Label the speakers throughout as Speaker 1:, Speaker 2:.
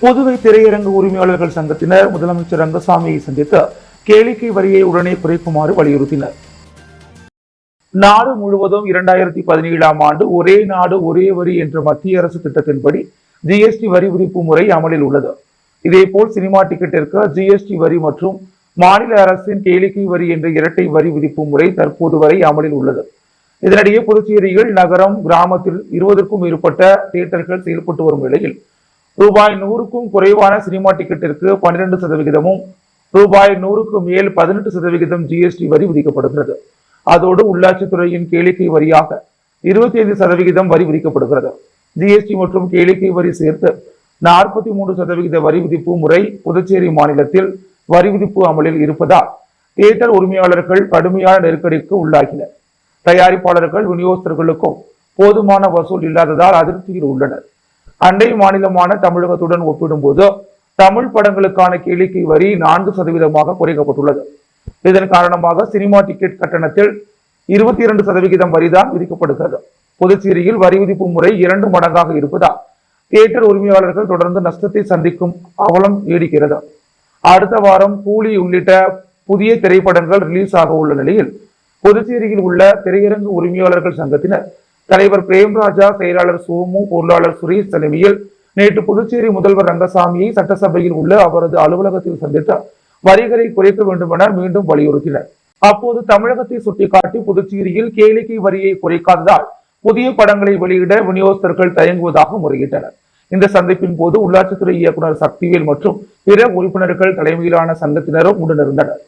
Speaker 1: புதுவை திரையரங்கு உரிமையாளர்கள் சங்கத்தினர் முதலமைச்சர் ரங்கசாமியை சந்தித்து கேளிக்கை வரியை உடனே குறைக்குமாறு வலியுறுத்தினர். நாடு முழுவதும் 2017ஆம் ஆண்டு ஒரே நாடு ஒரே வரி என்ற மத்திய அரசு திட்டத்தின்படி ஜிஎஸ்டி வரி விதிப்பு முறை அமலில் உள்ளது. இதேபோல் சினிமா டிக்கெட்டிற்கு ஜிஎஸ்டி வரி மற்றும் மாநில அரசின் கேளிக்கை வரி என்ற இரட்டை வரி விதிப்பு முறை தற்போது வரை அமலில் உள்ளது. இதனிடையே புதுச்சேரியில் நகரம், கிராமத்தில் 20க்கும் மேற்பட்ட தியேட்டர்கள் செயல்பட்டு வரும் நிலையில் ரூபாய் 100க்கும் குறைவான சினிமா டிக்கெட்டிற்கு 12%, ரூபாய் 100க்கு மேல் 18% ஜிஎஸ்டி வரி விதிக்கப்படுகிறது. அதோடு உள்ளாட்சித்துறையின் கேளிக்கை வரியாக 25% வரி விதிக்கப்படுகிறது. ஜிஎஸ்டி மற்றும் கேளிக்கை வரி சேர்த்து 43% வரி விதிப்பு முறை புதுச்சேரி மாநிலத்தில் வரி விதிப்பு அமலில் இருப்பதால் தியேட்டர் உரிமையாளர்கள் கடுமையான நெருக்கடிக்கு உள்ளாகினர். தயாரிப்பாளர்கள், விநியோகஸ்தர்களுக்கும் போதுமான வசூல் இல்லாததால் அதிருப்தியில் உள்ளனர். அண்டை மாநிலமான தமிழகத்துடன் ஒப்பிடும்போது தமிழ் படங்களுக்கான கேளிக்கை வரி 4% குறைக்கப்பட்டுள்ளது. இதன் காரணமாக சினிமா டிக்கெட் கட்டணத்தில் 22% வரிதான் விதிக்கப்படுகிறது. புதுச்சேரியில் வரி விதிப்பு முறை 2 மடங்காக இருப்பதால் தியேட்டர் உரிமையாளர்கள் தொடர்ந்து நஷ்டத்தை சந்திக்கும் அவலம் நீடிக்கிறது. அடுத்த வாரம் கூலி உள்ளிட்ட புதிய திரைப்படங்கள் ரிலீஸ் ஆக உள்ள நிலையில் புதுச்சேரியில் உள்ள திரையரங்கு உரிமையாளர்கள் சங்கத்தினர் தலைவர் பிரேம்ராஜா, செயலாளர் சோமு, பொருளாளர் சுரேஷ் தலைமையில் நேற்று புதுச்சேரி முதல்வர் ரங்கசாமியை சட்டசபையில் உள்ள அவரது அலுவலகத்தில் சந்தித்து வரிகளை குறைக்க வேண்டும் என மீண்டும் வலியுறுத்தினர். அப்போது தமிழகத்தை சுட்டிக்காட்டி புதுச்சேரியில் கேளிக்கை வரியை குறைக்காததால் புதிய படங்களை வெளியிட விநியோகஸ்தர்கள் தயங்குவதாக முறையிட்டனர். இந்த சந்திப்பின் போது உள்ளாட்சித்துறை இயக்குநர் சக்திவேல் மற்றும் பிற உறுப்பினர்கள் தலைமையிலான சங்கத்தினரும் உடனிருந்தனர்.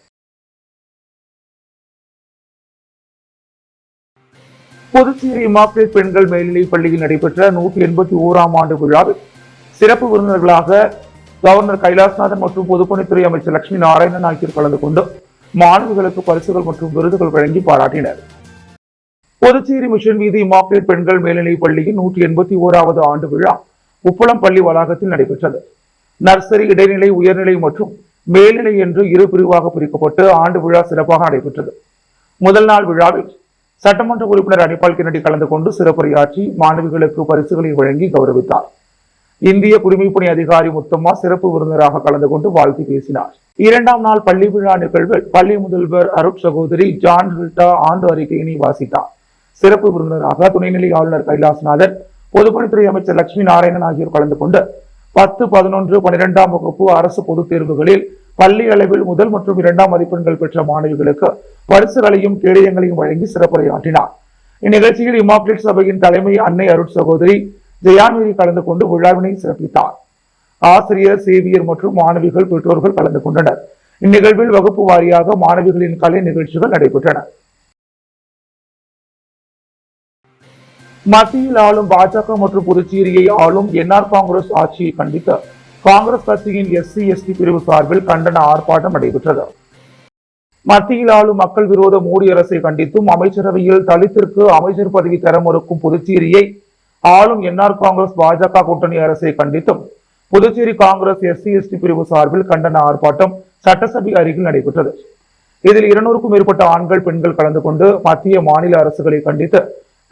Speaker 1: புதுச்சேரி இமாக்குலேட் பெண்கள் மேல்நிலைப் பள்ளியில் நடைபெற்ற 181ஆம் ஆண்டு விழாவில் சிறப்பு விருந்தினர்களாக கவர்னர் கைலாசநாதன் மற்றும் பொதுப்பணித்துறை அமைச்சர் லட்சுமி நாராயணன் ஆகியோர் கலந்து கொண்டு மாணவிகளுக்கு பரிசுகள் மற்றும் விருதுகள் வழங்கி பாராட்டினர். புதுச்சேரி மிஷன் வீதி இமாக்குலேட் பெண்கள் மேல்நிலைப் பள்ளியின் 181வது ஆண்டு விழா உப்பளம் பள்ளி வளாகத்தில் நடைபெற்றது. நர்சரி, இடைநிலை, உயர்நிலை மற்றும் மேல்நிலை என்று 2 பிரிவாக பிரிக்கப்பட்டு ஆண்டு விழா சிறப்பாக நடைபெற்றது. முதல் நாள் விழாவில் சட்டமன்ற உறுப்பினர் அனிபால் கென்னடி கலந்து கொண்டு சிறப்புரையாற்றி மாணவிகளுக்கு பரிசுகளை வழங்கி கௌரவித்தார். இந்திய குடிமைப்பணி அதிகாரி முத்தம்மா சிறப்பு விருந்தினராக கலந்து கொண்டு வாழ்த்து பேசினார். 2ஆம் நாள் பள்ளி விழா நிகழ்வில் பள்ளி முதல்வர் அருட் சகோதரி ஜான் ஹில்டா ஆண்டு அறிக்கையினை வாசித்தார். சிறப்பு விருந்தினராக துணைநிலை ஆளுநர் கைலாசநாதன், பொதுப்பணித்துறை அமைச்சர் லட்சுமி நாராயணன் ஆகியோர் கலந்து கொண்டு 10, 11, 12ஆம் வகுப்பு அரசு பொதுத் தேர்வுகளில் பள்ளி அளவில் முதல் மற்றும் 2ஆம் மதிப்பெண்கள் பெற்ற மாணவிகளுக்கு பரிசுகளையும் கேடயங்களையும் வழங்கி சிறப்புரையாற்றினார். இந்நிகழ்ச்சியில் இமாக்குலேட் சபையின் தலைமை அன்னை அருட் சகோதரி ஜெயாமேரி கலந்து கொண்டு விழாவினை சிறப்பித்தார். ஆசிரியர், சேவியர் மற்றும் மாணவிகள், பெற்றோர்கள் கலந்து கொண்டனர். இந்நிகழ்வில் வகுப்பு வாரியாக மாணவிகளின் கலை நிகழ்ச்சிகள் நடைபெற்றன. மத்தியில் ஆளும் பாஜக மற்றும் புதுச்சேரியை ஆளும் என்ஆர் காங்கிரஸ் ஆட்சியை கண்டித்து காங்கிரஸ் கட்சியின் SC, ST பிரிவு சார்பில் கண்டன ஆர்ப்பாட்டம் நடைபெற்றது. மத்தியில் ஆளும் மக்கள் விரோத மோடி அரசை கண்டித்தும் அமைச்சரவையில் தலித்திற்கு அமைச்சர் பதவி தர மறுக்கும் புதுச்சேரியை ஆளும் என்ஆர் காங்கிரஸ் பாஜக கூட்டணி அரசை கண்டித்தும் புதுச்சேரி காங்கிரஸ் SC, ST பிரிவு சார்பில் கண்டன ஆர்ப்பாட்டம் சட்டசபை அருகில் நடைபெற்றது. இதில் 200க்கும் மேற்பட்ட ஆண்கள், பெண்கள் கலந்து கொண்டு மத்திய, மாநில அரசுகளை கண்டித்து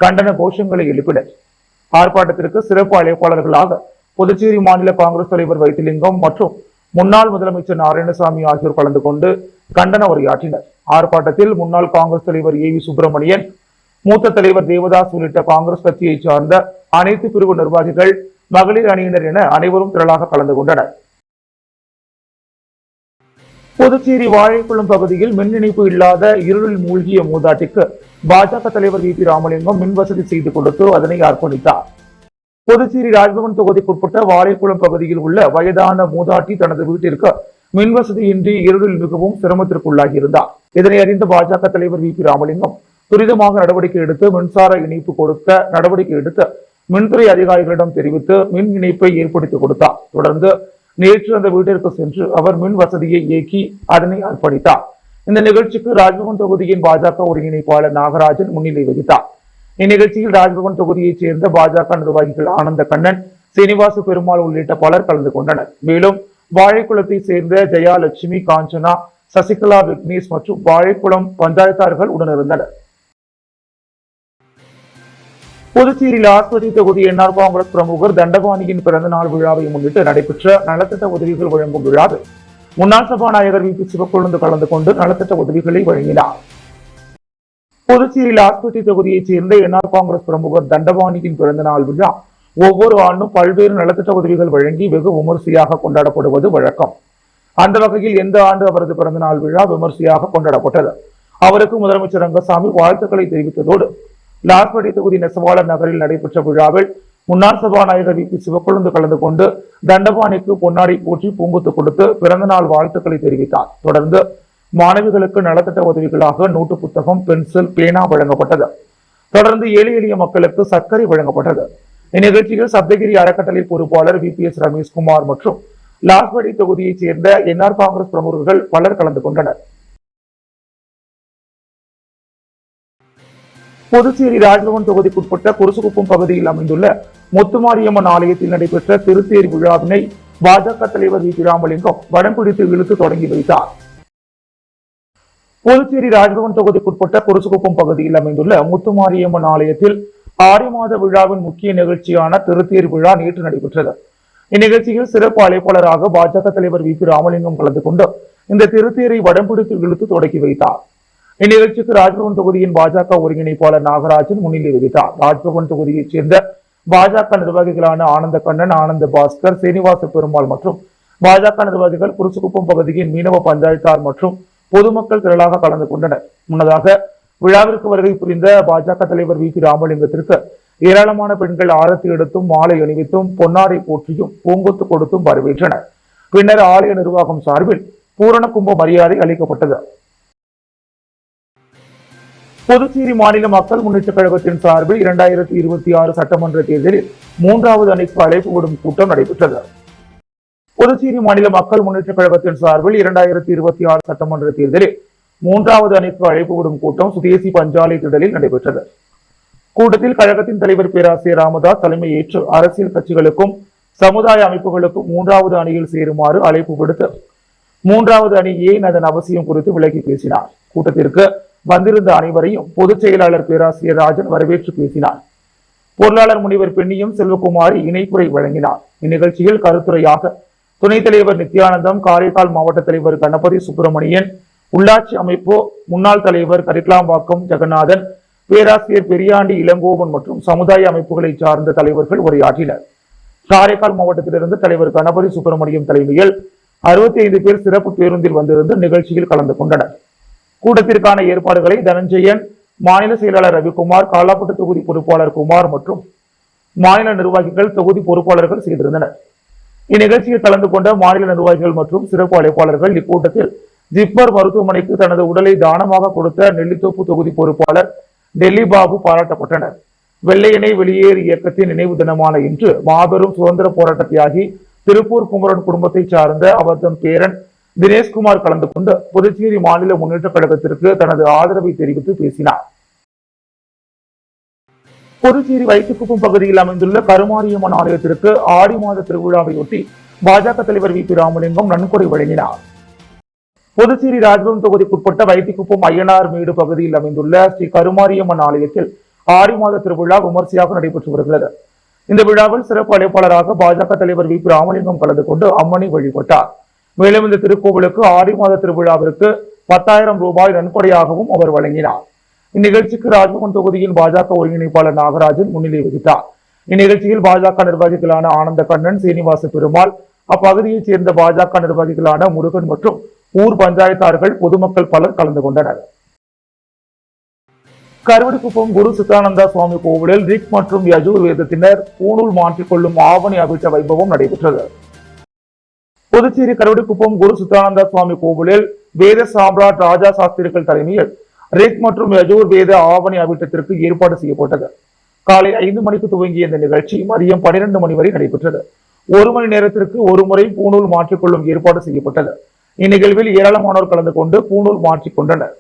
Speaker 1: கண்டன கோஷங்களை எழுப்பினர். ஆர்ப்பாட்டத்திற்கு சிறப்பு அழைப்பாளர்களாக புதுச்சேரி மாநில காங்கிரஸ் தலைவர் வைத்திலிங்கம் மற்றும் முன்னாள் முதலமைச்சர் நாராயணசாமி ஆகியோர் கலந்து கொண்டு கண்டன உரையாற்றினர். ஆர்ப்பாட்டத்தில் முன்னாள் காங்கிரஸ் தலைவர் AV சுப்பிரமணியன், மூத்த தலைவர் தேவதாஸ் உள்ளிட்ட காங்கிரஸ் கட்சியை சார்ந்த அனைத்து பிரிவு நிர்வாகிகள், மகளிர் அணியினர் என அனைவரும் திரளாக கலந்து கொண்டனர். புதுச்சேரி வாழைக்குளம் பகுதியில் மின் இணைப்பு இல்லாத இருளில் மூழ்கிய மூதாட்டிக்கு பாஜக தலைவர் VP ராமலிங்கம் மின் வசதி செய்து கொடுத்து அதனை அர்ப்பணித்தார். புதுச்சேரி ராஜ்பவன் தொகுதிக்குட்பட்ட வாழைக்குளம் பகுதியில் உள்ள வயதான மூதாட்டி தனது வீட்டிற்கு மின் வசதியின்றி இருளில் மிகவும் சிரமத்திற்குள்ளாகி இருந்தார். இதனை அறிந்த பாஜக தலைவர் VP ராமலிங்கம் துரிதமாக நடவடிக்கை எடுத்து மின்சார இணைப்பு கொடுக்க நடவடிக்கை எடுத்து மின்துறை அதிகாரிகளிடம் தெரிவித்து மின் இணைப்பை ஏற்படுத்தி கொடுத்தார். தொடர்ந்து நேற்று அந்த வீட்டிற்கு சென்று அவர் மின் வசதியை இயக்கி அதனை அர்ப்பணித்தார். இந்த நிகழ்ச்சிக்கு ராஜ்பவன் தொகுதியின் பாஜக ஒருங்கிணைப்பாளர் நாகராஜன் முன்னிலை வகித்தார். இந்நிகழ்ச்சியில் ராஜ்பவன் தொகுதியைச் சேர்ந்த பாஜக நிர்வாகிகள் ஆனந்த கண்ணன், சீனிவாச பெருமாள் உள்ளிட்ட பலர் கலந்து கொண்டனர். மேலும் வாழைக்குளத்தை சேர்ந்த ஜெயாலட்சுமி, காஞ்சனா, சசிகலா, விக்னேஷ் மற்றும் வாழைக்குளம் பஞ்சாயத்தார்கள் உடனிருந்தனர். புதுச்சேரி லாஸ்பதி தொகுதி என்ஆர் காங்கிரஸ் பிரமுகர் தண்டபாணியின் பிறந்த நாள் விழாவை முன்னிட்டு நடைபெற்ற நலத்திட்ட உதவிகள் வழங்கும் விழாவில் முன்னாள் சபாநாயகர் வி பி சிவக்கொழுந்து கலந்து கொண்டு நலத்திட்ட உதவிகளை வழங்கினார். புதுச்சேரி லாஸ்பதி தொகுதியைச் சேர்ந்த என்ஆர் காங்கிரஸ் பிரமுகர் தண்டபாணியின் பிறந்த நாள் விழா ஒவ்வொரு ஆண்டும் பல்வேறு நலத்திட்ட உதவிகள் வழங்கி வெகு விமர்சையாக கொண்டாடப்படுவது வழக்கம். அந்த வகையில் எந்த ஆண்டு அவரது பிறந்த நாள் விழா விமர்சையாக கொண்டாடப்பட்டது. அவருக்கு முதலமைச்சர் ரங்கசாமி வாழ்த்துக்களை தெரிவித்ததோடு லாஸ்படி தொகுதி நெசவாளர் நகரில் நடைபெற்ற விழாவில் முன்னாள் சபாநாயகர் வி பி சிவக்கொழுந்து கலந்து கொண்டு தண்டபாணிக்கு பொன்னாடை போற்றி பூங்குத்து கொடுத்து பிறந்த நாள் வாழ்த்துக்களை தெரிவித்தார். தொடர்ந்து மாணவிகளுக்கு நலத்திட்ட உதவிகளாக நோட்டு புத்தகம், பென்சில், பேனா வழங்கப்பட்டது. தொடர்ந்து ஏழை எளிய மக்களுக்கு சர்க்கரை வழங்கப்பட்டது. இந்நிகழ்ச்சியில் சப்தகிரி அறக்கட்டளை பொறுப்பாளர் VPS ரமேஷ்குமார் மற்றும் லாஸ்படி தொகுதியைச் சேர்ந்த என்ஆர் காங்கிரஸ் பிரமுகர்கள் பலர் கலந்து கொண்டனர். புதுச்சேரி ராஜ்பவன் தொகுதிக்குட்பட்ட குருசுகுப்பம் பகுதியில் அமைந்துள்ள முத்துமாரியம்மன் ஆலயத்தில் நடைபெற்ற திருத்தேர் விழாவினை பாஜக தலைவர் வி. ராமலிங்கம் வடம் பிடித்து இழுத்து தொடங்கி வைத்தார். புதுச்சேரி ராஜ்பவன் தொகுதிக்குட்பட்ட குருசுகுப்பம் பகுதியில் அமைந்துள்ள முத்துமாரியம்மன் ஆலயத்தில் ஆடி மாத விழாவின் முக்கிய நிகழ்ச்சியான திருத்தேர் விழா நேற்று நடைபெற்றது. இந்நிகழ்ச்சியில் சிறப்பு அழைப்பாளராக பாஜக தலைவர் வி. ராமலிங்கம் கலந்து கொண்டு இந்த திருத்தேரை வடம் பிடித்து இழுத்து தொடங்கி வைத்தார். இந்நிகழ்ச்சிக்கு ராஜ்பவன் தொகுதியின் பாஜக ஒருங்கிணைப்பாளர் நாகராஜன் முன்னிலை வகித்தார். ராஜ்பவன் தொகுதியைச் சேர்ந்த பாஜக நிர்வாகிகளான ஆனந்த கண்ணன், ஆனந்த பாஸ்கர், சீனிவாச பெருமாள் மற்றும் பாஜக நிர்வாகிகள் குருசுகுப்பம் பகுதியின் மீனவ பஞ்சாயத்தார் மற்றும் பொதுமக்கள் திரளாக கலந்து கொண்டனர். முன்னதாக விழாவிற்கு வருகை புரிந்த பாஜக தலைவர் வி. ராமலிங்கத்திற்கு ஏராளமான பெண்கள் ஆரத்தி எடுத்தும் மாலை அணிவித்தும் பொன்னாடை போற்றியும் பூங்கொத்து கொடுத்தும் வரவேற்றனர். பின்னர் ஆலய நிர்வாகம் சார்பில் பூரண கும்ப மரியாதை அளிக்கப்பட்டது. புதுச்சேரி மாநில மக்கள் முன்னேற்ற கழகத்தின் சார்பில் 2026 சட்டமன்ற தேர்தலில் 3வது அணிக்கு அழைப்பு விடும் கூட்டம் நடைபெற்றது. புதுச்சேரி மாநில மக்கள் முன்னேற்ற கழகத்தின் சார்பில் 2026 சட்டமன்ற தேர்தலில் 3வது அணிக்கு அழைப்பு விடும் கூட்டம் சுதேசி பஞ்சாலை திடலில் நடைபெற்றது. கூட்டத்தில் கழகத்தின் தலைவர் பேராசிரியர் ராமதாஸ் தலைமை ஏற்று அரசியல் கட்சிகளுக்கும் சமுதாய அமைப்புகளுக்கும் 3வது அணியில் சேருமாறு அழைப்பு விடுத்து 3வது அணி ஏன் அதன் அவசியம் குறித்து விளக்கி பேசினார். கூட்டத்திற்கு வந்திருந்த அனைவரையும் பொதுச் செயலாளர் பேராசிரியர் ராஜன் வரவேற்று பேசினார். பொருளாளர் முனைவர் பெண்ணியம் செல்வகுமாரி இணைப்புரை வழங்கினார். இந்நிகழ்ச்சியில் கருத்துரையாக துணைத் தலைவர் நித்யானந்தம், காரைக்கால் மாவட்ட தலைவர் கணபதி சுப்பிரமணியன், உள்ளாட்சி அமைப்பு முன்னாள் தலைவர் கரிக்கலாம்பாக்கம் ஜெகநாதன், பேராசிரியர் பெரியாண்டி இளங்கோவன் மற்றும் சமுதாய அமைப்புகளை சார்ந்த தலைவர்கள் உரையாற்றினர். காரைக்கால் மாவட்டத்திலிருந்து தலைவர் கணபதி சுப்பிரமணியம் தலைமையில் 65 பேர் சிறப்பு பேருந்தில் வந்திருந்து நிகழ்ச்சியில் கலந்து கொண்டனர். கூட்டத்திற்கான ஏற்பாடுகளை தனஞ்சயன், மாநில செயலாளர் ரவிக்குமார், காலாப்பட்டு தொகுதி பொறுப்பாளர் குமார் மற்றும் மாநில நிர்வாகிகள், தொகுதி பொறுப்பாளர்கள் செய்திருந்தனர். இந்நிகழ்ச்சியில் கலந்து கொண்ட மாநில நிர்வாகிகள் மற்றும் சிறப்பு அழைப்பாளர்கள் இக்கூட்டத்தில் ஜிப்மர் மருத்துவமனைக்கு தனது உடலை தானமாக கொடுத்த நெல்லித்தோப்பு தொகுதி பொறுப்பாளர் டெல்லி பாபு பாராட்டப்பட்டனர். வெள்ளையனை வெளியேறு இயக்கத்தின் நினைவு தினமான இன்று மாபெரும் சுதந்திர போராட்ட தியாகி திருப்பூர் குமரன் குடும்பத்தை சார்ந்த அவர்தம் பேரன் தினேஷ்குமார் கலந்து கொண்டு புதுச்சேரி மாநில முன்னேற்ற கழகத்திற்கு தனது ஆதரவை தெரிவித்து பேசினார். புதுச்சேரி வைத்துக்குப்பம் பகுதியில் அமைந்துள்ள கருமாரியம்மன் ஆலயத்திற்கு ஆடி மாத திருவிழாவையொட்டி பாஜக தலைவர் வி. ராமலிங்கம் நன்கொடை வழங்கினார். புதுச்சேரி ராஜ்பவன் தொகுதிக்குட்பட்ட வைத்திக்குப்பம் ஐயனார் மேடு பகுதியில் அமைந்துள்ள ஸ்ரீ கருமாரியம்மன் ஆலயத்தில் ஆடி மாத திருவிழா விமர்சையாக நடைபெற்று வருகிறது. இந்த விழாவில் சிறப்பு அழைப்பாளராக பாஜக தலைவர் வி. ராமலிங்கம் கலந்து கொண்டு அம்மனை வழிபட்டார். மேலும் இந்த திருக்கோவிலுக்கு ஆடி மாத திருவிழாவிற்கு 10,000 ரூபாய் நன்கொடையாகவும் அவர் வழங்கினார். இந்நிகழ்ச்சிக்கு ராஜ்பவன் தொகுதியின் பாஜக ஒருங்கிணைப்பாளர் நாகராஜன் முன்னிலை வகித்தார். இந்நிகழ்ச்சியில் பாஜக நிர்வாகிகளான ஆனந்த கண்ணன், சீனிவாச பெருமாள், அப்பகுதியைச் சேர்ந்த பாஜக நிர்வாகிகளான முருகன் மற்றும் ஊர் பஞ்சாயத்தார்கள், பொதுமக்கள் பலர் கலந்து கொண்டனர். கருவடிக்குப்பம் குரு சித்தானந்தா சுவாமி கோவிலில் ரிக் மற்றும் யஜூர் வேதத்தினர் பூணூல் மாற்றிக் கொள்ளும் ஆவணி அபிஷ வைபவம் நடைபெற்றது. புதுச்சேரி கருவடிக்குப்பம் குரு சித்தானந்தா சுவாமி கோவிலில் வேத சாம்ராட் ராஜா சாஸ்திரிகள் தலைமையில் ரிக் மற்றும் யஜூர் வேத ஆவணி அபிஷத்திற்கு ஏற்பாடு செய்யப்பட்டது. காலை 5 மணிக்கு துவங்கிய இந்த நிகழ்ச்சி மதியம் 12 மணி வரை நடைபெற்றது. 1 மணி நேரத்திற்கு ஒரு முறை பூணூல் மாற்றிக்கொள்ளும் ஏற்பாடு செய்யப்பட்டது. இந்நிகழ்வில் ஏராளமானோர் கலந்து கொண்டு பூணூல் மாற்றிக் கொண்டனர்.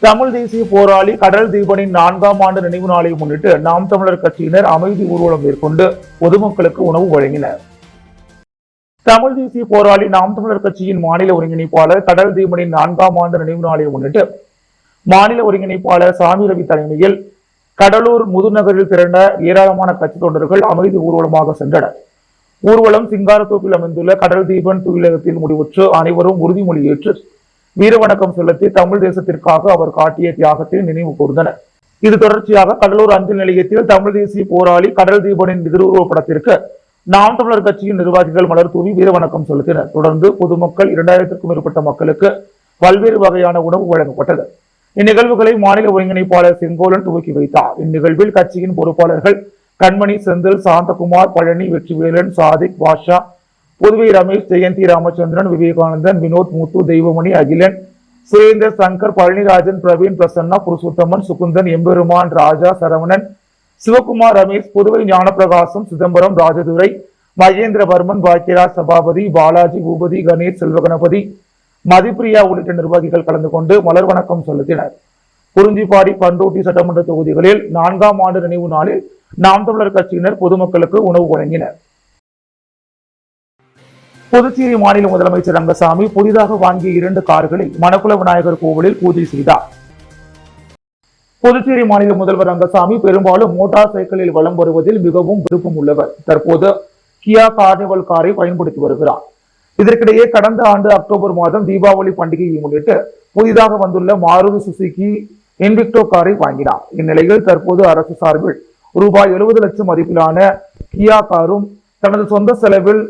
Speaker 1: தமிழ் தேசிய போராளி கடல் தீபனின் 4ஆம் ஆண்டு நினைவு நாளை முன்னிட்டு நாம் தமிழர் கட்சியினர் அமைதி ஊர்வலம் மேற்கொண்டு பொதுமக்களுக்கு உணவு வழங்கினர். தமிழ் தேசிய போராளி நாம் தமிழர் கட்சியின் மாநில ஒருங்கிணைப்பாளர் கடல் தீபனின் 4ஆம் ஆண்டு நினைவு நாளை முன்னிட்டு மாநில ஒருங்கிணைப்பாளர் சாமி ரவி தலைமையில் கடலூர் முதுநகரில் திரண்ட ஏராளமான கட்சி தொண்டர்கள் அமைதி ஊர்வலமாக சென்றனர். ஊர்வலம் சிங்காரத்தோப்பில் அமைந்துள்ள கடல் தீபன் தூயிலகத்தில் முடிவுற்று அனைவரும் உறுதிமொழி ஏற்று வீரவணக்கம் செலுத்தி தமிழ் தேசத்திற்காக அவர் காட்டிய தியாகத்தை நினைவு கூர்ந்தனர். இது தொடர்ச்சியாக கடலூர் அஞ்சல் நிலையத்தில் தமிழ் தேசிய போராளி கடல் தீபனின் திருவுருவப் படத்திற்கு நாம் தமிழர் கட்சியின் நிர்வாகிகள் மலர் தூவி வீரவணக்கம் செலுத்தினர். தொடர்ந்து பொதுமக்கள் 2000க்கும் மேற்பட்ட மக்களுக்கு பல்வேறு வகையான உணவு வழங்கப்பட்டது. இந்நிகழ்வுகளை மாநில ஒருங்கிணைப்பாளர் செங்கோலன் துவக்கி வைத்தார். இந்நிகழ்வில் கட்சியின் பொறுப்பாளர்கள் கண்மணி, செந்தில், சாந்தகுமார், பழனி, வெற்றிவேலன், சாதிக், பாஷா, புதுவை ரமேஷ், ஜெயந்தி, ராமச்சந்திரன், விவேகானந்தன், வினோத், முத்து, தெய்வமணி, அகிலன், சுரேந்தர், சங்கர், பழனிராஜன், பிரவீன், பிரசன்னா, புருஷோத்தமன், சுகுந்தன், எம்பெருமான், ராஜா, சரவணன், சிவகுமார், ரமேஷ், புதுவை ஞானப்பிரகாசம், சிதம்பரம், ராஜதுரை, மகேந்திரவர்மன், பாக்கியராஜ், சபாபதி, பாலாஜி, பூபதி, கணேஷ், செல்வகணபதி, மதிப்பிரியா உள்ளிட்ட நிர்வாகிகள் கலந்து கொண்டு மலர் வணக்கம் செலுத்தினர். குறிஞ்சிப்பாடி, பண்ருட்டி சட்டமன்ற தொகுதிகளில் 4ஆம் ஆண்டு நினைவு நாளில் நாம் தமிழர் கட்சியினர் பொதுமக்களுக்கு உணவு வழங்கினர். புதுச்சேரி மாநில முதலமைச்சர் ரங்கசாமி புதிதாக வாங்கிய 2 கார்களை மணக்குள விநாயகர் கோவிலில் பூஜை செய்தார். புதுச்சேரி மாநில முதல்வர் ரங்கசாமி பெரும்பாலும் மோட்டார் சைக்கிளில் வலம் வருவதில் மிகவும் விருப்பம் உள்ளவர். தற்போது கியா கார்னிவல் காரை பயன்படுத்தி வருகிறார். இதற்கிடையே கடந்த ஆண்டு அக்டோபர் மாதம் தீபாவளி பண்டிகையை முன்னிட்டு புதிதாக வந்துள்ள மாருதி சுசுகி இன்விக்டோ காரை வாங்கினார். இந்நிலையில் தற்போது அரசு சார்பில் ரூபாய் 70 லட்சம் மதிப்பிலான கியா காரும் தனது சொந்த செலவில்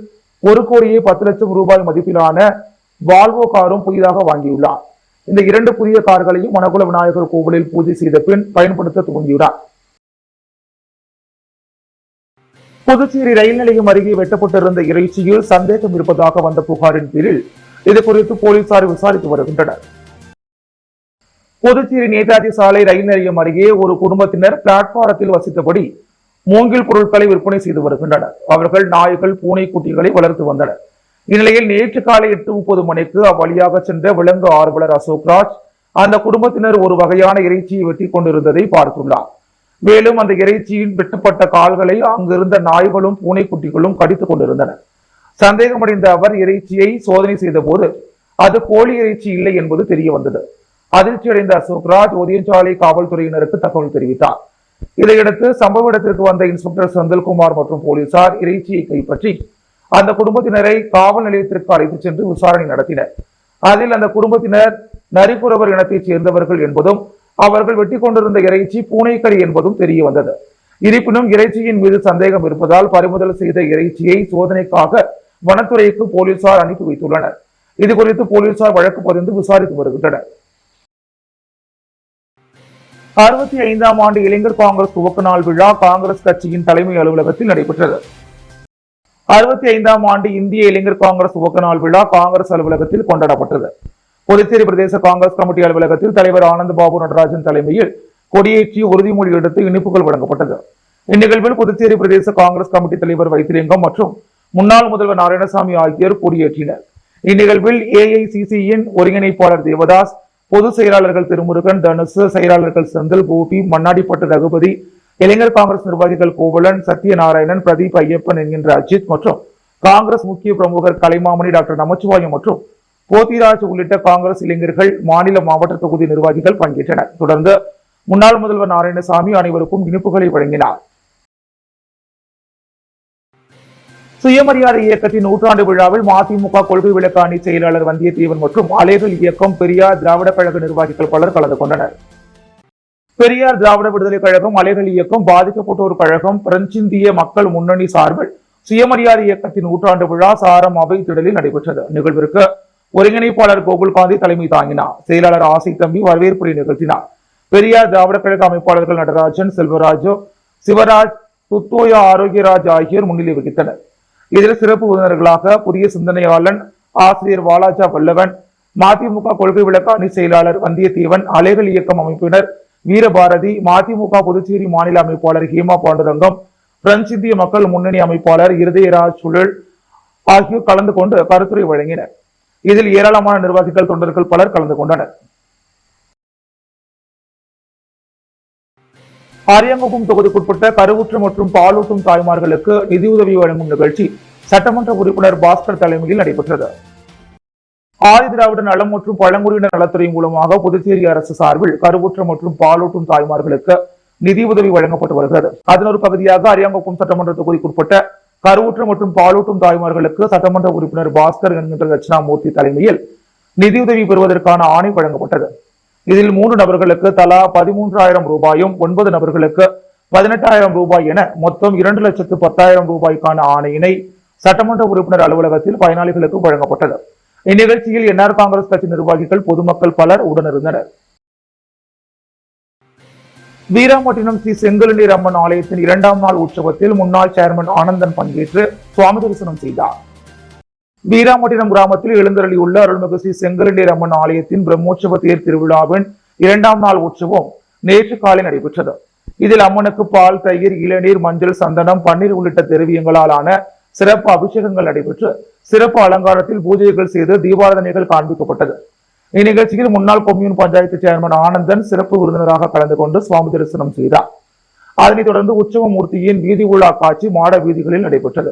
Speaker 1: 1,10 லட்சம் ரூபாய் மதிப்பிலான வால்வோ காரும் புதிதாக வாங்கியுள்ளார். இந்த 2 புதிய கார்களையும் மணக்குள விநாயகர் கோவிலில் பூஜை செய்த பின் பயன்படுத்த துவங்கியுள்ளார். புதுச்சேரி ரயில் நிலையம் அருகே வெட்டப்பட்டிருந்த இறைச்சியில் சந்தேகம் இருப்பதாக வந்த புகாரின் பேரில் இது குறித்து போலீசார் விசாரித்து வருகின்றனர். புதுச்சேரி நேதாஜி சாலை ரயில் நிலையம் அருகே ஒரு குடும்பத்தினர் பிளாட்பாரத்தில் வசித்தபடி மூங்கில் பொருட்களை விற்பனை செய்து வருகின்றனர். அவர்கள் நாய்கள், பூனைக்குட்டிகளை வளர்த்து வந்தனர். இந்நிலையில் நேற்று காலை 8:30 மணிக்கு அவ்வழியாக சென்ற விலங்கு ஆர்வலர் அசோக்ராஜ் அந்த குடும்பத்தினர் ஒரு வகையான இறைச்சியை வெட்டி கொண்டிருந்ததை பார்த்துள்ளார். மேலும் அந்த இறைச்சியின் வெட்டப்பட்ட கால்களை அங்கிருந்த நாய்களும் பூனைக்குட்டிகளும் கடித்துக் கொண்டிருந்தன. சந்தேகமடைந்த அவர் இறைச்சியை சோதனை செய்த போது அது கோழி இறைச்சி இல்லை என்பது தெரிய வந்தது. அதிர்ச்சியடைந்த அசோக்ராஜ் ஒதியஞ்சாலை காவல்துறையினருக்கு தகவல் தெரிவித்தார். இதையடுத்து சம்பவ இடத்திற்கு வந்த இன்ஸ்பெக்டர் செந்தில்குமார் மற்றும் போலீசார் இறைச்சியை கைப்பற்றி அந்த குடும்பத்தினரை காவல் நிலையத்திற்கு அழைத்துச் சென்று விசாரணை நடத்தினர். அதில் அந்த குடும்பத்தினர் நரிக்குறவர் இனத்தைச் சேர்ந்தவர்கள் என்பதும் அவர்கள் வெட்டி கொண்டிருந்த இறைச்சி பூனைக்கறி என்பதும் தெரிய வந்தது. இருப்பினும் இறைச்சியின் மீது சந்தேகம் இருப்பதால் பறிமுதல் செய்த இறைச்சியை சோதனைக்காக வனத்துறைக்கு போலீசார் அனுப்பி வைத்துள்ளனர். இதுகுறித்து போலீசார் வழக்கு பதிந்து விசாரித்து வருகின்றனர். 65ஆம் ஆண்டு இளைஞர் காங்கிரஸ் துவக்க நாள் விழா காங்கிரஸ் கட்சியின் தலைமை அலுவலகத்தில் நடைபெற்றது. 65ஆம் ஆண்டு இந்திய இளைஞர் காங்கிரஸ் துவக்க நாள் விழா காங்கிரஸ் அலுவலகத்தில் கொண்டாடப்பட்டது. புதுச்சேரி பிரதேச காங்கிரஸ் கமிட்டி அலுவலகத்தில் தலைவர் ஆனந்த் பாபு நடராஜன் தலைமையில் கொடியேற்றி உறுதிமொழி எடுத்து இனிப்புகள் வழங்கப்பட்டது. இந்நிகழ்வில் புதுச்சேரி பிரதேச காங்கிரஸ் கமிட்டி தலைவர் வைத்திலிங்கம் மற்றும் முன்னாள் முதல்வர் நாராயணசாமி ஆகியோர் கொடியேற்றினர். இந்நிகழ்வில் ஏஐசிசியின் ஒருங்கிணைப்பாளர் தேவதாஸ், பொதுச் செயலாளர்கள் திருமுருகன், தனுசு, செயலாளர்கள் செந்தில், கோபி, மண்ணாடிப்பட்டு ரகுபதி, இளைஞர் காங்கிரஸ் நிர்வாகிகள் கோவலன், சத்யநாராயணன், பிரதீப், ஐயப்பன் என்கின்ற அஜித் மற்றும் காங்கிரஸ் முக்கிய பிரமுகர் கலைமாமணி, டாக்டர் நமச்சிவாயம் மற்றும் போத்திராஜ் உள்ளிட்ட காங்கிரஸ் இளைஞர்கள், மாநில மாவட்ட தொகுதி நிர்வாகிகள் பங்கேற்றனர். தொடர்ந்து முன்னாள் முதல்வர் நாராயணசாமி அனைவருக்கும் இனிப்புகளை வழங்கினார். சுயமரியாதை இயக்கத்தின் 100ஆண்டு விழாவில் மதிமுக கொள்கை விளக்க அணி செயலாளர் வந்தியத்தேவன் மற்றும் அலைகள் இயக்கம் பெரியார் திராவிட கழக நிர்வாகிகள் பலர் கலந்து கொண்டனர். பெரியார் திராவிட விடுதலை கழகம், அலைகள் இயக்கம், பாதிக்கப்பட்டோர் கழகம், பிரெஞ்சிந்திய மக்கள் முன்னணி சார்பில் சுயமரியாதை இயக்கத்தின் 100ஆண்டு விழா சாரம் அவை திடலில் நடைபெற்றது. நிகழ்விற்கு ஒருங்கிணைப்பாளர் கோகுல்காந்தி தலைமை தாங்கினார். செயலாளர் ஆசை தம்பி வரவேற்புரை நிகழ்த்தினார். பெரியார் திராவிட கழக அமைப்பாளர்கள் நடராஜன், செல்வராஜு, சிவராஜ், துத்தோயா ஆரோக்கியராஜ் ஆகியோர் முன்னிலை வகித்தனர். இதில் சிறப்பு விருந்தினர்களாக புதிய சிந்தனையாளன் ஆசிரியர் வாலாஜா வல்லவன், மதிமுக கொள்கை விளக்க அணி செயலாளர் வந்தியத்தேவன், அலைகள் இயக்கம் அமைப்பினர் வீரபாரதி, மதிமுக புதுச்சேரி மாநில அமைப்பாளர் ஹேமா பாண்டுரங்கம், பிரெஞ்சு இந்திய மக்கள் முன்னணி அமைப்பாளர் இருதயராஜ் சுழல் ஆகியோர் கலந்து கொண்டு கருத்துரை வழங்கினர். இதில் ஏராளமான நிர்வாகிகள், தொண்டர்கள் பலர் கலந்து கொண்டனர். அரியாங்குப்பம் தொகுதிக்குட்பட்ட கருவுற்ற மற்றும் பாலூட்டும் தாய்மார்களுக்கு நிதியுதவி வழங்கும் நிகழ்ச்சி சட்டமன்ற உறுப்பினர் பாஸ்கர் தலைமையில் நடைபெற்றது. ஆதி திராவிட நலம் மற்றும் பழங்குடியினர் நலத்துறை மூலமாக புதுச்சேரி அரசு சார்பில் கருவுற்ற மற்றும் பாலூட்டும் தாய்மார்களுக்கு நிதி உதவி வழங்கப்பட்டு வருகிறது. அதன் ஒரு பகுதியாக அரியாங்குப்பம் சட்டமன்ற தொகுதிக்குட்பட்ட கருவுற்ற மற்றும் பாலூட்டும் தாய்மார்களுக்கு சட்டமன்ற உறுப்பினர் பாஸ்கர் என்கின்ற தட்சிணாமூர்த்தி தலைமையில் நிதியுதவி பெறுவதற்கான ஆணை வழங்கப்பட்டது. இதில் 3 நபர்களுக்கு தலா 13,000 ரூபாயும் 9 நபர்களுக்கு 18,000 ரூபாய் என மொத்தம் 2,10,000 ரூபாய்க்கான ஆணையினை சட்டமன்ற உறுப்பினர் அலுவலகத்தில் பயனாளிகளுக்கு வழங்கப்பட்டது. இந்நிகழ்ச்சியில் என்ஆர் காங்கிரஸ் கட்சி நிர்வாகிகள், பொதுமக்கள் பலர் உடனிருந்தனர். வீராம்பட்டினம் ஸ்ரீ செங்கல்நீர் அம்மன் ஆலயத்தின் 2ஆம் நாள் உற்சவத்தில் முன்னாள் சேர்மன் ஆனந்தன் பங்கேற்று சுவாமி தரிசனம் செய்தார். வீராம்பட்டினம் கிராமத்தில் எழுந்தருளியுள்ள அருள்மிகு ஸ்ரீ செங்கல்நீர் அம்மன் ஆலயத்தின் பிரம்மோற்சவ தேர் திருவிழாவின் 2ஆம் நாள் உற்சவம் நேற்று காலை நடைபெற்றது. இதில் அம்மனுக்கு பால், தயிர், இளநீர், மஞ்சள், சந்தனம், பன்னீர் உள்ளிட்ட திரவியங்களால் ஆன சிறப்பு அபிஷேகங்கள் நடைபெற்று சிறப்பு அலங்காரத்தில் பூஜைகள் செய்து தீபாராதனைகள் காண்பிக்கப்பட்டது. இந்நிகழ்ச்சியில் முன்னாள் கொம்யூன் பஞ்சாயத்து சேர்மன் ஆனந்தன் சிறப்பு விருந்தினராக கலந்து கொண்டு சுவாமி தரிசனம் செய்தார். அதனைத் தொடர்ந்து உற்சவ மூர்த்தியின் வீதி உலா காட்சி மாட வீதிகளில் நடைபெற்றது.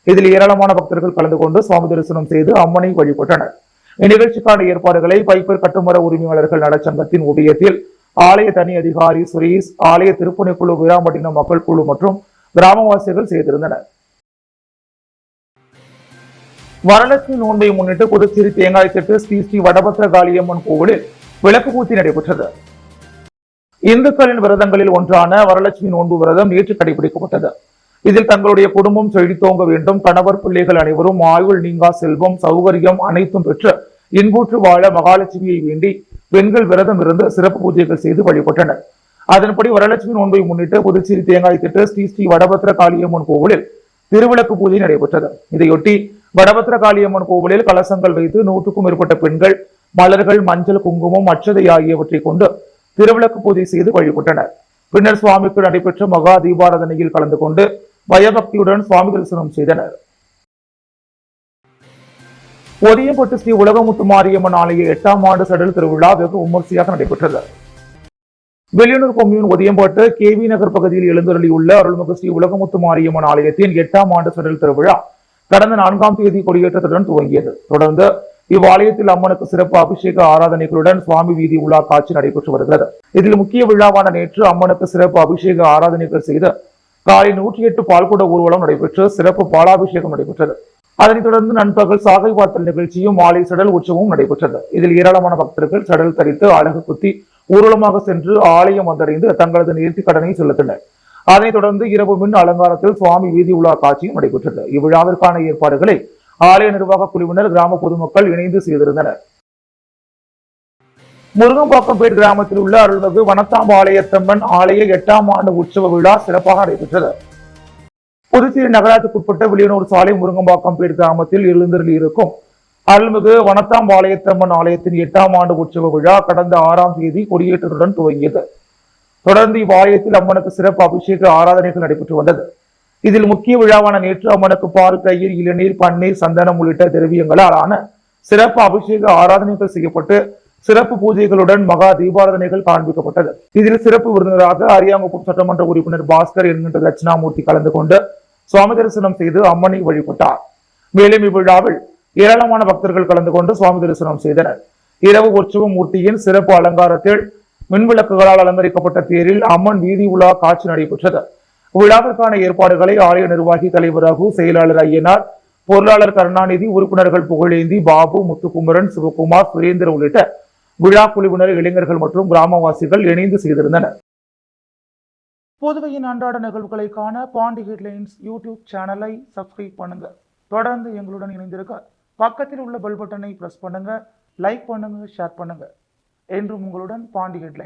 Speaker 1: இதில் ஏராளமான பக்தர்கள் கலந்து கொண்டு சுவாமி தரிசனம் செய்து அம்மனை வழிபட்டனர். இந்நிகழ்ச்சிக்கான ஏற்பாடுகளை பைப்பர் கட்டுமர உரிமையாளர்கள் நலச்சங்கத்தின் ஊதியத்தில் ஆலய தனி அதிகாரி சுரேஷ், ஆலய திருப்பணிக்குழு, வீராம்பட்டினம் மக்கள் குழு மற்றும் கிராமவாசிகள் செய்திருந்தனர். வரலட்சுமி நோன்பை முன்னிட்டு புதுச்சேரி தேங்காய்த்திட்டு ஸ்ரீ ஸ்ரீ வடபத்திர காளியம்மன் கோவிலில் விளக்கு பூஜை நடைபெற்றது. இந்துக்களின் விரதங்களில் ஒன்றான வரலட்சுமி நோன்பு விரதம் நேற்று கடைபிடிக்கப்பட்டது. இதில் தங்களுடைய குடும்பம் செழித்தோங்க வேண்டும், கணவர் பிள்ளைகள் அனைவரும் ஆயுள் நீங்கா செல்வம் சௌகரியம் அனைத்தும் பெற்று இன்புற்று வாழ மகாலட்சுமியை வேண்டி பெண்கள் விரதம் இருந்து சிறப்பு பூஜைகள் செய்து வழிபட்டனர். அதன்படி வரலட்சுமி நோன்பை முன்னிட்டு புதுச்சேரி தேங்காய்த்திட்டு ஸ்ரீ ஸ்ரீ வடபத்திர காளியம்மன் கோவிலில் திருவிளக்கு பூஜை நடைபெற்றது. இதையொட்டி வடபத்திர காளியம்மன் கோவிலில் கலசங்கள் வைத்து 100க்கும் மேற்பட்ட பெண்கள் மலர்கள், மஞ்சள், குங்குமம், அட்சதை ஆகியவற்றை கொண்டு திருவிளக்கு பூஜை செய்து வழிபட்டனர். பின்னர் சுவாமிக்கு நடைபெற்ற மகா தீபாராதனையில் கலந்து கொண்டு பயபக்தியுடன் சுவாமி தரிசனம் செய்தனர். ஒதியம்பட்டு ஸ்ரீ உலகமுத்து மாரியம்மன் ஆலய 8ஆம் ஆண்டு சடல் திருவிழா வெகு விமர்சையாக நடைபெற்றது. வெளியூர் கொம்யூன் ஒதியம்பட்டு கேவி நகர் பகுதியில் எழுந்தருளியுள்ள அருள்மிகு ஸ்ரீ உலகமுத்து மாரியம்மன் ஆலயத்தின் 8ஆம் ஆண்டு சடல் திருவிழா கடந்த 4ஆம் தேதி கொடியேற்றத்துடன் துவங்கியது. தொடர்ந்து இவ்வாலயத்தில் அம்மனுக்கு சிறப்பு அபிஷேக ஆராதனைகளுடன் சுவாமி வீதி உலா காட்சி நடைபெற்று வருகிறது. இதில் முக்கிய விழாவான நேற்று அம்மனுக்கு சிறப்பு அபிஷேக ஆராதனைகள் செய்து காலை 108 பால்குட ஊர்வலம் நடைபெற்று சிறப்பு பாலாபிஷேகம் நடைபெற்றது. அதனைத் தொடர்ந்து நண்பகல் சாகை பார்த்தல் நிகழ்ச்சியும் மாலை சடல் உற்சவமும் நடைபெற்றது. இதில் ஏராளமான பக்தர்கள் சடல் தரித்து அழகு குத்தி ஊர்வலமாக சென்று ஆலயம் வந்தடைந்து தங்களது நேர்த்திக் கடனை செலுத்தினர். அதனைத் தொடர்ந்து இரவு மின் அலங்காரத்தில் சுவாமி வீதி உலா காட்சியும் நடைபெற்றது. இவ்விழாவிற்கான ஏற்பாடுகளை ஆலய நிர்வாக குழுவினர், கிராம பொதுமக்கள் இணைந்து செய்திருந்தனர். முருகம்பாக்கம்பேட் கிராமத்தில் உள்ள அருள்மிகு வனத்தாம்பாளையத்தம்மன் ஆலய 8ஆம் ஆண்டு உற்சவ விழா சிறப்பாக நடைபெற்றது. புதுச்சேரி நகராட்சிக்குட்பட்ட வில்லியனூர் சாலை முருகம்பாக்கம்பேட் கிராமத்தில் எழுந்தருளி இருக்கும் அருள்மிகு வனத்தாம்பாளையத்தம்மன் ஆலயத்தின் 8ஆம் ஆண்டு உற்சவ விழா கடந்த 6ஆம் தேதி கொடியேற்றத்துடன் துவங்கியது. தொடர்ந்து இவ்வாலயத்தில் அம்மனுக்கு சிறப்பு அபிஷேக ஆராதனைகள் நடைபெற்று வந்தது. இதில் முக்கிய விழாவான நேற்று அம்மனுக்கு பால், தயிர், இளநீர், பன்னீர், சந்தனம் உள்ளிட்ட திரவியங்களால் ஆன சிறப்பு அபிஷேக ஆராதனைகள் செய்யப்பட்டு சிறப்பு பூஜைகளுடன் மகா தீபாராதனைகள் காண்பிக்கப்பட்டது. இதில் சிறப்பு விருந்தினராக அரியாங்குப்பம் சட்டமன்ற உறுப்பினர் பாஸ்கர் என்கின்ற தட்சிணாமூர்த்தி கலந்து கொண்டு சுவாமி தரிசனம் செய்து அம்மனை வழிபட்டார். மேலும் இவ்விழாவில் ஏராளமான பக்தர்கள் கலந்து கொண்டு சுவாமி தரிசனம் செய்தனர். இரவு உற்சவ மூர்த்தியின் சிறப்பு அலங்காரத்தில் மின்விளக்குகளால் அலங்கரிக்கப்பட்ட தேரில் அம்மன் வீதி உலா காட்சி நடைபெற்றது. விழாவிற்கான ஏற்பாடுகளை ஆலய நிர்வாகி தலைவர் ரகு, செயலாளர் ஐயனார், பொருளாளர் கருணாநிதி, உறுப்பினர்கள் புகழேந்தி, பாபு, முத்துக்குமரன், சிவகுமார், சுரேந்தர் உள்ளிட்ட விழா குழுவினர், இளைஞர்கள் மற்றும் கிராமவாசிகள் இணைந்து செய்திருந்தனர். புதுவையின் அன்றாட நிகழ்வுகளை காண பாண்டி ஹெட்லைன்ஸ் யூடியூப் சேனலை சப்ஸ்கிரைப் பண்ணுங்க. தொடர்ந்து எங்களுடன் இணைந்திருக்க பக்கத்தில் உள்ள பெல் பட்டனை பிரஸ் பண்ணுங்க, லைக் பண்ணுங்க, ஷேர் பண்ணுங்க. என்றும் உங்களுடன் பாண்டி ஹெட்லைன்ஸ்.